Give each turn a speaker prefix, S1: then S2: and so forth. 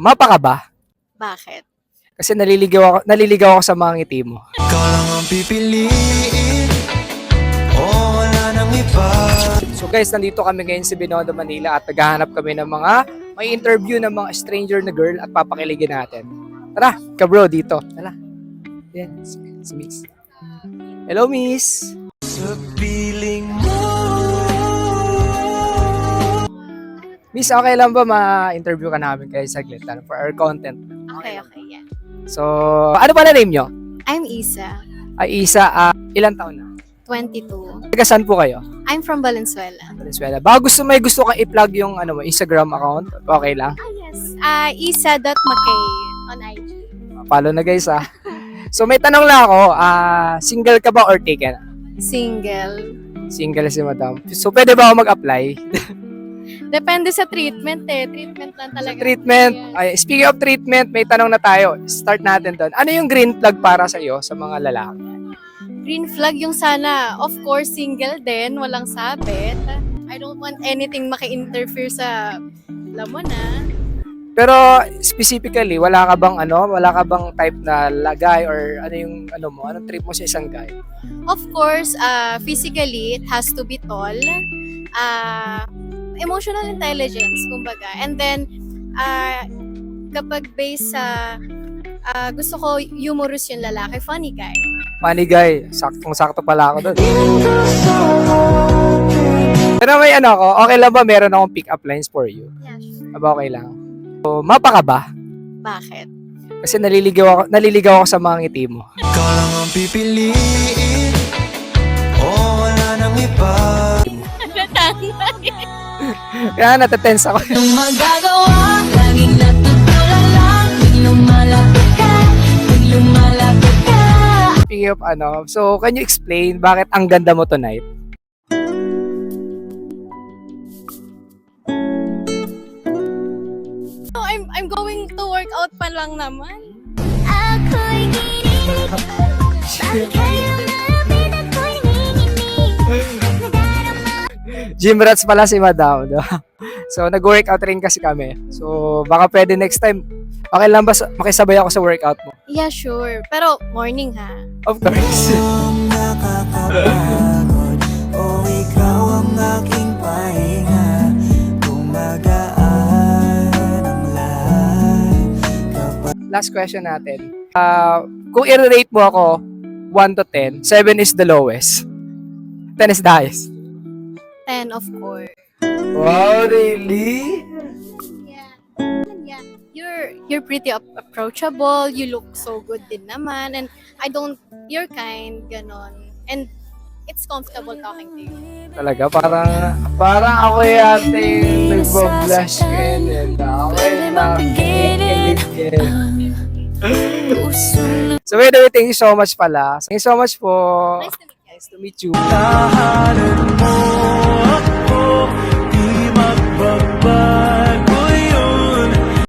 S1: Mapa ka ba?
S2: Bakit?
S1: Kasi naliligaw ako sa mga ngiti mo.
S3: Ikaw lang ang pipiliin. Oh, wala nang iba.
S1: So guys, nandito kami ngayon sa Binondo, Manila at naghahanap kami ng mga may interview ng mga stranger na girl at papakiligin natin. Tara, ka-bro dito. Tara. Yan, si Miss. Hello, Miss.
S3: Sa piling mo.
S1: Miss, okay lang ba ma-interview ka namin kayo saglit for our content?
S2: Okay, yeah.
S1: So, ano pala name nyo?
S2: I'm Isa,
S1: Ay, Isa, ilang taon na?
S2: 22.
S1: Taga saan po kayo?
S2: I'm from Valenzuela.
S1: Venezuela. Baka may gusto kang i-plug yung Instagram account, okay lang?
S2: Yes. Isa.McKay on IG.
S1: Follow na guys So may tanong lang ako, single ka ba or taken?
S2: Single.
S1: Single si madam. So pwede ba ako mag-apply?
S2: Depende sa treatment Treatment lang talaga.
S1: Treatment.
S2: Yes.
S1: Ay, speaking of treatment, may tanong na tayo. Start natin doon. Ano yung green flag para sa iyo sa mga lalaki?
S2: Green flag yung sana. Of course, single din. Walang sabit. I don't want anything maki-interfere sa lamon
S1: Pero specifically, wala ka bang type na lagay or anong trip mo sa isang guy?
S2: Of course, physically, it has to be tall. Emotional intelligence, kumbaga. And then, kapag based sa gusto ko humorous yung lalaki, funny guy.
S1: Funny guy. Saktong-sakto pala ako doon. Pero may okay lang ba meron akong pick-up lines for you?
S2: Yeah, sure.
S1: Aba, okay lang. So, mapa ka ba?
S2: Bakit?
S1: Kasi naliligaw ako sa mga ngiti mo.
S3: Ikaw lang ang pipiliin. Oh, wala nang iba.
S1: Kaya natatense ako.
S4: Anong magagawa? Laging natutulala. Pag lumalapit ka, pag lumalapit ka.
S1: Speaking of so can you explain bakit ang ganda mo tonight?
S2: No, I'm going to work out pa lang naman.
S4: Ako'y ginilig. Bakit kayo malapit ako'y nanginginig?
S1: Gym rats pala si madam. So nag-workout rin kasi kami. So baka pwede next time. Okay lang ba makisabay ako sa workout mo?
S2: Yeah, sure. Pero morning ha.
S1: Of course.
S3: Ang nakakapagod. Oh, ikaw ang aking pahinga. Gumagaan ang lahat.
S1: Last question natin. Kung i-rate mo ako 1 to 10, 7 is the lowest. 10 is the highest.
S2: 10, of course.
S1: Wow, really?
S2: Yeah. Yeah. You're pretty approachable. You look so good din naman. And you're kind, ganon. And it's comfortable talking to you.
S1: Talaga, parang ako yata yung nagbo-blush ganyan. Ako yung nakikinig yan. So, by the way, thank you so much pala. Thank you so much po.
S2: Nice to meet you.
S1: Nice to meet you.
S3: Tahanan mo